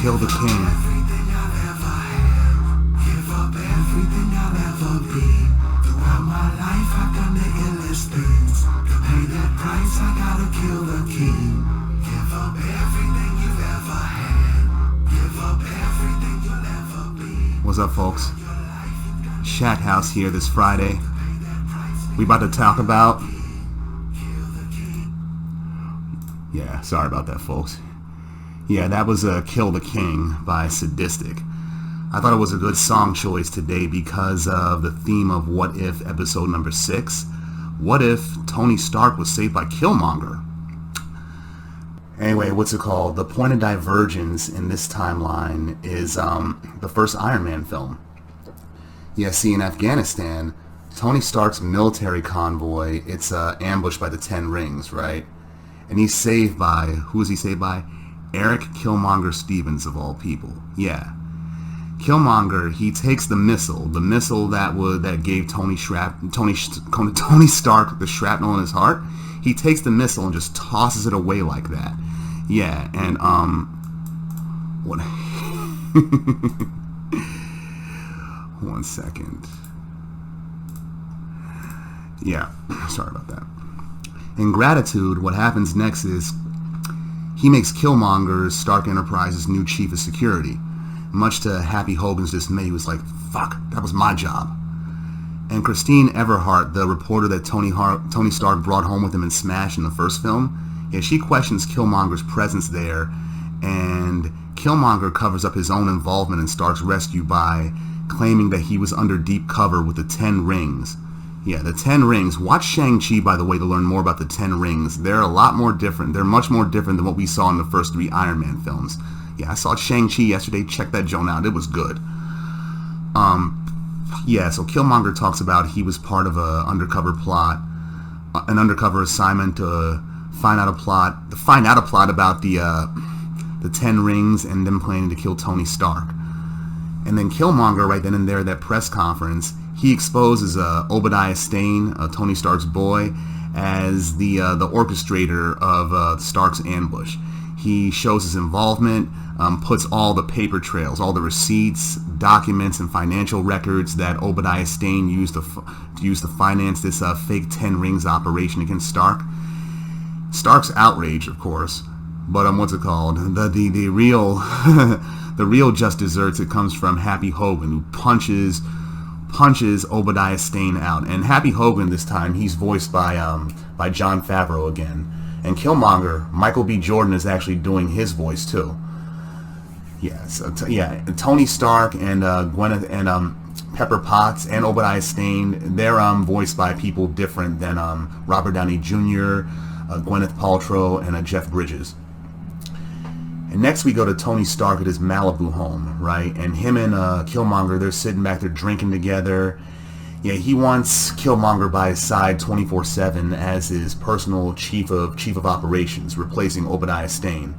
Kill the king. Everything I've ever had, give up everything I'll ever be. Throughout my life I've done the illest things. To pay that price I gotta kill the king. Give up everything you've ever had. Give up everything you'll ever be. What's up, folks? Chat House here this Friday. We about to talk about... Yeah, sorry about that, folks. Yeah, that was Kill the King by Sadistik. I thought it was a good song choice today because of the theme of What If episode number 6. What if Tony Stark was saved by Killmonger? Anyway, what's it called? The point of divergence in this timeline is the first Iron Man film. Yeah, see, in Afghanistan, Tony Stark's military convoy, it's ambushed by the Ten Rings, right? And he's saved by, who is he saved by? Eric Killmonger Stevens, of all people. Yeah. Killmonger, he takes the missile that gave Tony Stark the shrapnel in his heart. He takes the missile and just tosses it away like that. Yeah, and what? One second. Yeah, sorry about that. In gratitude, what happens next is he makes Killmonger Stark Enterprises' new chief of security. Much to Happy Hogan's dismay, he was like, fuck, that was my job. And Christine Everhart, the reporter that Tony Stark brought home with him and smashed in the first film, yeah, she questions Killmonger's presence there, and Killmonger covers up his own involvement in Stark's rescue by claiming that he was under deep cover with the Ten Rings. Yeah, the Ten Rings. Watch Shang-Chi, by the way, to learn more about the Ten Rings. They're a lot more different. They're much more different than what we saw in the first 3 Iron Man films. Yeah, I saw Shang-Chi yesterday. Check that joint out. It was good. Yeah, so Killmonger talks about he was part of an undercover assignment to find out a plot about the Ten Rings and them planning to kill Tony Stark. And then Killmonger, right then and there at that press conference, he exposes Obadiah Stane, Tony Stark's boy, as the orchestrator of Stark's ambush. He shows his involvement, puts all the paper trails, all the receipts, documents, and financial records that Obadiah Stane used to finance this fake Ten Rings operation against Stark. Stark's outraged, of course, but what's it called? The real the real just desserts. It comes from Happy Hogan, who punches Obadiah Stane out. And Happy Hogan this time, he's voiced by Jon Favreau again. And Killmonger, Michael B. Jordan is actually doing his voice too. Yeah, so Tony Stark and Gwyneth and Pepper Potts and Obadiah Stane, they're voiced by people different than Robert Downey Jr., Gwyneth Paltrow, and Jeff Bridges. And next we go to Tony Stark at his Malibu home, right? And him and Killmonger, they're sitting back there drinking together. Yeah, he wants Killmonger by his side 24/7 as his personal chief of operations, replacing Obadiah Stane.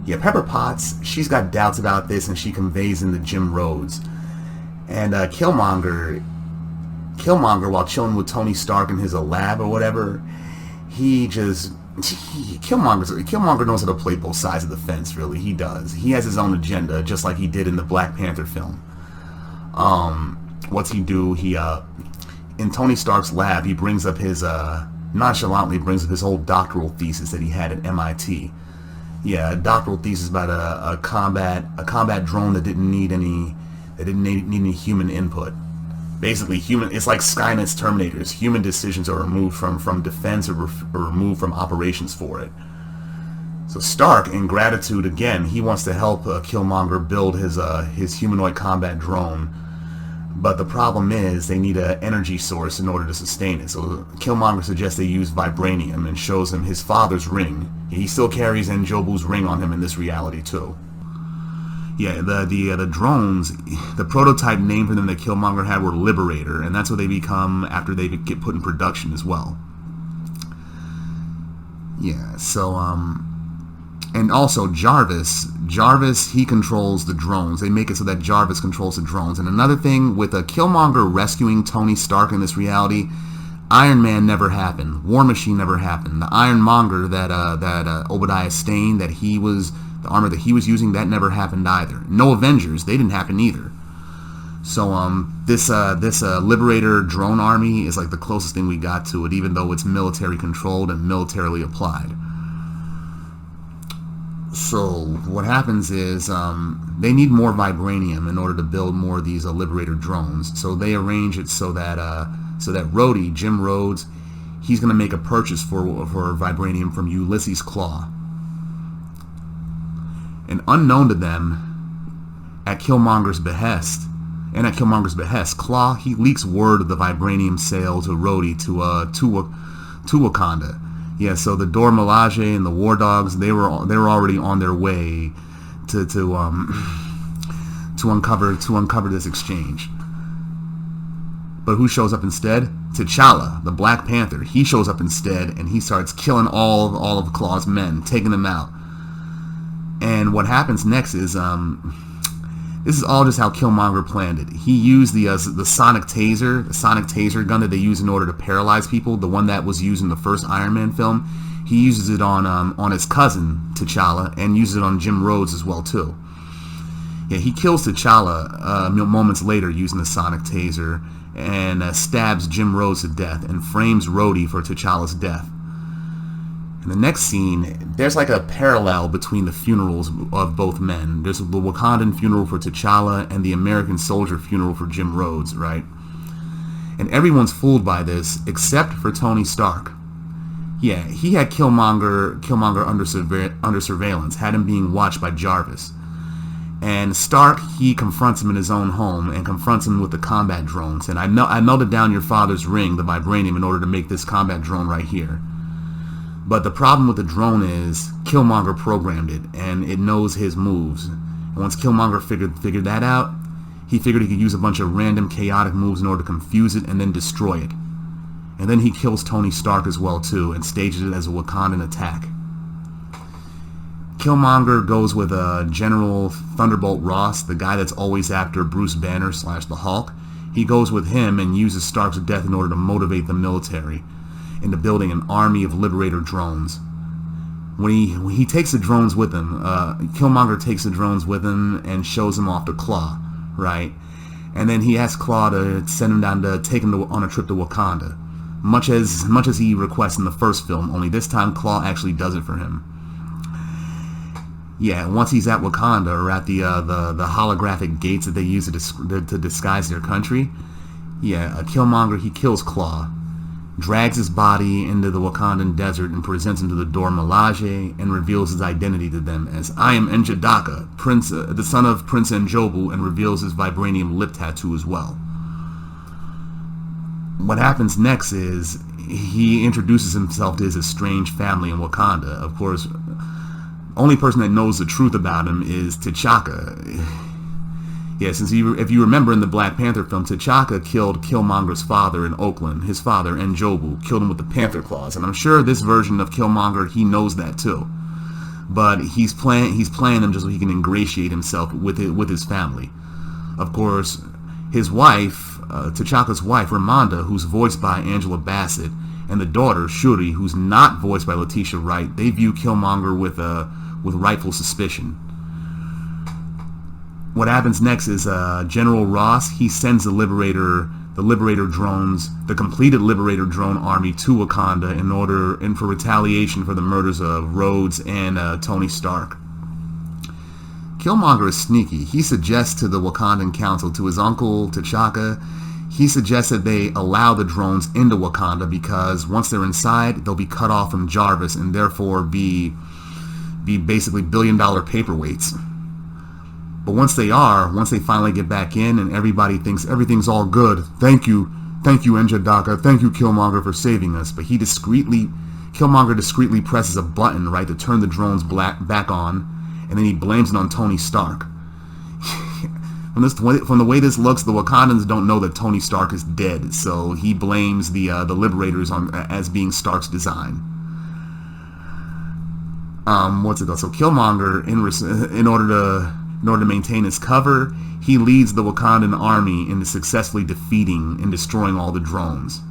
Yeah, Pepper Potts, she's got doubts about this, and she conveys in to Jim Rhodes. And Killmonger, while chilling with Tony Stark in his lab or whatever, Killmonger knows how to play both sides of the fence, really. He does. He has his own agenda, just like he did in the Black Panther film. What's he do? He, in Tony Stark's lab, he brings up nonchalantly brings up his whole doctoral thesis that he had at MIT. Yeah, a doctoral thesis about a combat drone that didn't need any human input. Basically, it's like Skynet's Terminators. Human decisions are removed from defense or removed from operations for it. So Stark, in gratitude again, he wants to help Killmonger build his humanoid combat drone. But the problem is they need an energy source in order to sustain it. So Killmonger suggests they use vibranium and shows him his father's ring. He still carries N'Jobu's ring on him in this reality too. Yeah, the drones, the prototype name for them that Killmonger had were Liberator, and that's what they become after they get put in production as well. Yeah, so and also Jarvis, he controls the drones. They make it so that Jarvis controls the drones. And another thing with Killmonger rescuing Tony Stark in this reality, Iron Man never happened. War Machine never happened. The Ironmonger that Obadiah Stane that he was The armor that he was using, that never happened either. No Avengers, they didn't happen either. So this Liberator drone army is like the closest thing we got to it, even though it's military controlled and militarily applied. So what happens is they need more vibranium in order to build more of these Liberator drones. So they arrange it so that Rhodey, Jim Rhodes, he's going to make a purchase for vibranium from Ulysses Klaue. And unknown to them, at Killmonger's behest, Klaue, he leaks word of the vibranium sale to Rhodey to Wakanda. Yeah, so the Dora Milaje and the War Dogs, they were already on their way to uncover this exchange. But who shows up instead? T'Challa, the Black Panther. He shows up instead, and he starts killing all of Klaue's men, taking them out. And what happens next is this is all just how Killmonger planned it. He used the sonic taser gun that they use in order to paralyze people, the one that was used in the first Iron Man film. He uses it on his cousin T'Challa, and uses it on Jim Rhodes as well too. Yeah, he kills T'Challa moments later using the sonic taser, and stabs Jim Rhodes to death and frames Rhodey for T'Challa's death. In the next scene, there's like a parallel between the funerals of both men. There's the Wakandan funeral for T'Challa and the American soldier funeral for Jim Rhodes, right? And everyone's fooled by this except for Tony Stark. Yeah, he had Killmonger under surveillance, had him being watched by Jarvis. And Stark, he confronts him in his own home and confronts him with the combat drone, saying, I melted down your father's ring, the vibranium, in order to make this combat drone right here. But the problem with the drone is Killmonger programmed it, and it knows his moves. And once Killmonger figured that out, he figured he could use a bunch of random chaotic moves in order to confuse it and then destroy it. And then he kills Tony Stark as well too, and stages it as a Wakandan attack. Killmonger goes with General Thunderbolt Ross, the guy that's always after Bruce Banner / the Hulk. He goes with him and uses Stark's death in order to motivate the military into building an army of Liberator drones. When he takes the drones with him, Killmonger takes the drones with him and shows him off to Klaue, right? And then he asks Klaue to send him down to take him on a trip to Wakanda, much as he requests in the first film. Only this time Klaue actually does it for him. Yeah, once he's at Wakanda, or at the holographic gates that they use to disguise their country, yeah, Killmonger, he kills Klaue, drags his body into the Wakandan desert and presents him to the Dora Milaje and reveals his identity to them as, I am N'Jadaka, the son of Prince N'Jobu, and reveals his vibranium lip tattoo as well. What happens next is he introduces himself to his estranged family in Wakanda. Of course, only person that knows the truth about him is T'Chaka. Yeah, if you remember in the Black Panther film, T'Chaka killed Killmonger's father in Oakland. His father, N'Jobu, killed him with the Panther Claws, and I'm sure this version of Killmonger, he knows that too. But he's playing them just so he can ingratiate himself with his family. Of course, his wife, T'Chaka's wife, Ramonda, who's voiced by Angela Bassett, and the daughter, Shuri, who's not voiced by Letitia Wright, they view Killmonger with rightful suspicion. What happens next is General Ross, he sends the Liberator drones, the completed Liberator drone army to Wakanda for retaliation for the murders of Rhodes and Tony Stark. Killmonger is sneaky. He suggests to the Wakandan Council, to his uncle T'Chaka, he suggests that they allow the drones into Wakanda because once they're inside, they'll be cut off from Jarvis and therefore be basically billion-dollar paperweights. But once they finally get back in and everybody thinks everything's all good, thank you N'Jadaka, thank you Killmonger for saving us. But Killmonger discreetly presses a button, right, to turn the drones back on, and then he blames it on Tony Stark. From the way this looks, the Wakandans don't know that Tony Stark is dead, so he blames the Liberators as being Stark's design. So Killmonger, in order to maintain his cover, he leads the Wakandan army into successfully defeating and destroying all the drones.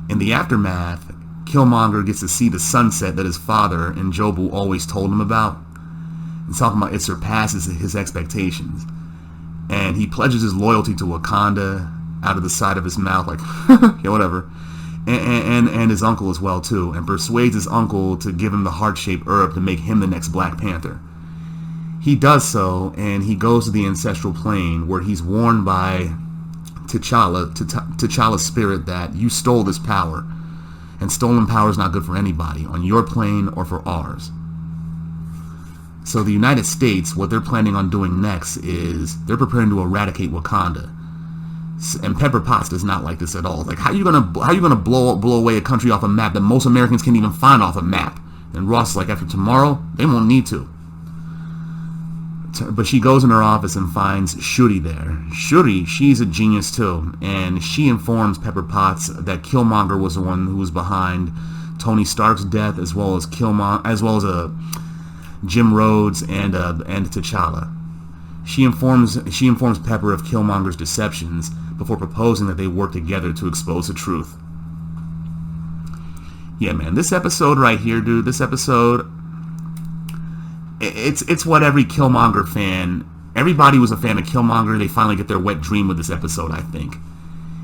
In the aftermath, Killmonger gets to see the sunset that his father, N'Jobu, always told him about. It's talking about it surpasses his expectations. And he pledges his loyalty to Wakanda out of the side of his mouth, like, yeah, whatever. And his uncle as well, too. And persuades his uncle to give him the heart-shaped herb to make him the next Black Panther. He does so, and he goes to the ancestral plane, where he's warned by T'Challa's spirit that you stole this power. And stolen power is not good for anybody, on your plane or for ours. So the United States, what they're planning on doing next is they're preparing to eradicate Wakanda. And Pepper Potts does not like this at all. Like, how you gonna blow away a country off a map that most Americans can't even find off a map? And Ross is like, after tomorrow, they won't need to. But she goes in her office and finds Shuri there. Shuri, she's a genius too, and she informs Pepper Potts that Killmonger was the one who was behind Tony Stark's death, as well as Jim Rhodes and T'Challa. She informs Pepper of Killmonger's deceptions before proposing that they work together to expose the truth. Yeah, man, this episode right here, dude, it's what every Killmonger fan, everybody was a fan of Killmonger, they finally get their wet dream with this episode, I think.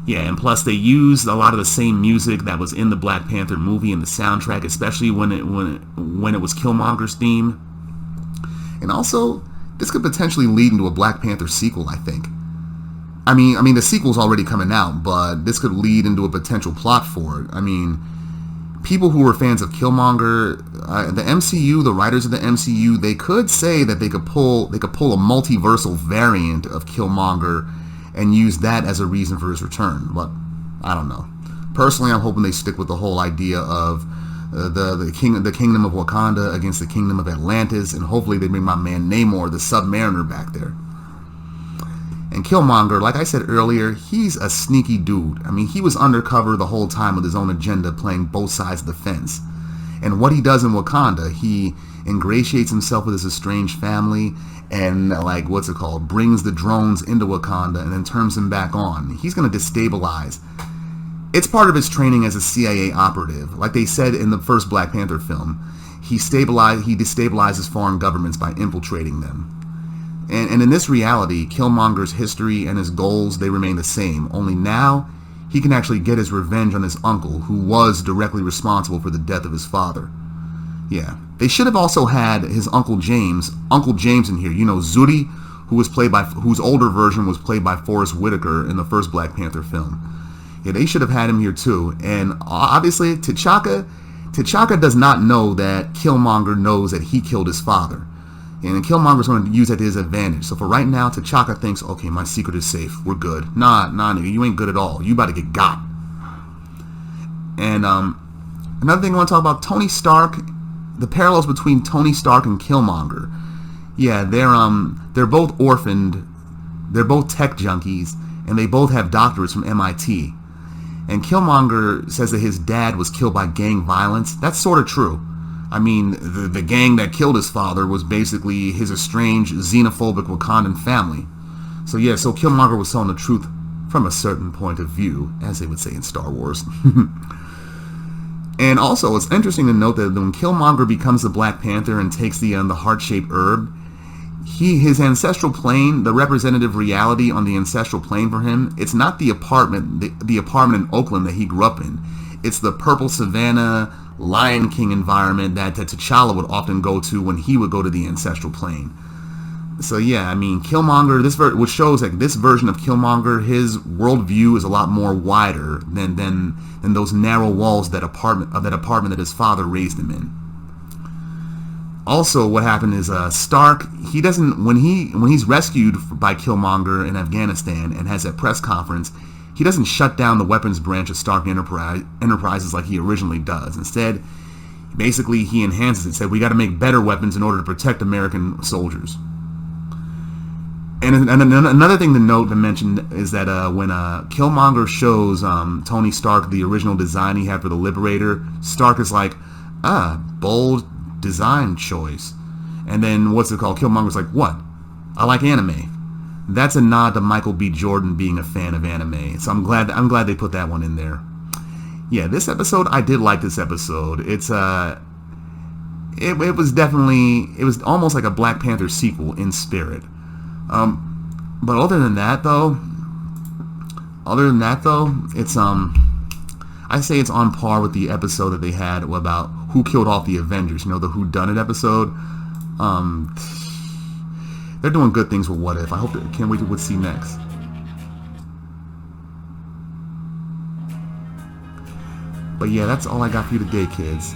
Yeah, and plus they used a lot of the same music that was in the Black Panther movie and the soundtrack, especially when it was Killmonger's theme. And also, this could potentially lead into a Black Panther sequel, I think. I mean, the sequel's already coming out, but this could lead into a potential plot for it. I mean, people who were fans of Killmonger, the MCU, the writers of the MCU, they could say that they could pull a multiversal variant of Killmonger and use that as a reason for his return. But I don't know. Personally, I'm hoping they stick with the whole idea of the kingdom of Wakanda against the kingdom of Atlantis, and hopefully they bring my man Namor, the Submariner, back there. And Killmonger, like I said earlier, he's a sneaky dude. I mean, he was undercover the whole time with his own agenda, playing both sides of the fence. And what he does in Wakanda, he ingratiates himself with his estranged family and, brings the drones into Wakanda and then turns them back on. He's going to destabilize. It's part of his training as a CIA operative. Like they said in the first Black Panther film, he destabilizes foreign governments by infiltrating them. And in this reality, Killmonger's history and his goals, they remain the same. Only now, he can actually get his revenge on his uncle, who was directly responsible for the death of his father. Yeah. They should have also had his Uncle James in here. You know, Zuri, whose older version was played by Forrest Whitaker in the first Black Panther film. Yeah, they should have had him here too. And obviously, T'Chaka does not know that Killmonger knows that he killed his father. And Killmonger's going to use that to his advantage. So for right now, T'Chaka thinks, okay, my secret is safe. We're good. Nah, nigga, you ain't good at all. You about to get got. And another thing I want to talk about, Tony Stark, the parallels between Tony Stark and Killmonger. Yeah, they're both orphaned. They're both tech junkies, and they both have doctorates from MIT. And Killmonger says that his dad was killed by gang violence. That's sort of true. I mean, the gang that killed his father was basically his estranged, xenophobic Wakandan family. So yeah, so Killmonger was telling the truth from a certain point of view, as they would say in Star Wars. And also, it's interesting to note that when Killmonger becomes the Black Panther and takes the heart-shaped herb, his ancestral plane, the representative reality on the ancestral plane for him, it's not the apartment in Oakland that he grew up in. It's the purple savanna, Lion King environment that T'Challa would often go to when he would go to the ancestral plane. So yeah, I mean, Killmonger, which shows that this version of Killmonger, his worldview is a lot more wider than those narrow walls of that apartment that his father raised him in. Also, what happened is Stark, he doesn't, when he's rescued by Killmonger in Afghanistan and has that press conference, he doesn't shut down the weapons branch of Stark Enterprises like he originally does. Instead, basically he enhances it, said we got to make better weapons in order to protect American soldiers. And another thing to mention is that when Killmonger shows Tony Stark the original design he had for the Liberator, Stark is like, bold design choice. And then Killmonger's like, what? I like anime. That's a nod to Michael B. Jordan being a fan of anime. So I'm glad they put that one in there. Yeah, this episode, I did like this episode. it was definitely, it was almost like a Black Panther sequel in spirit. But other than that though, it's I say it's on par with the episode that they had about who killed off the Avengers. You know, the Who Done It episode. They're doing good things with What If. I can't wait to what see next. But yeah, that's all I got for you today, kids.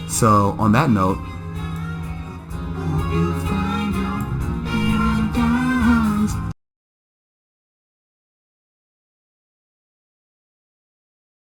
So on that note,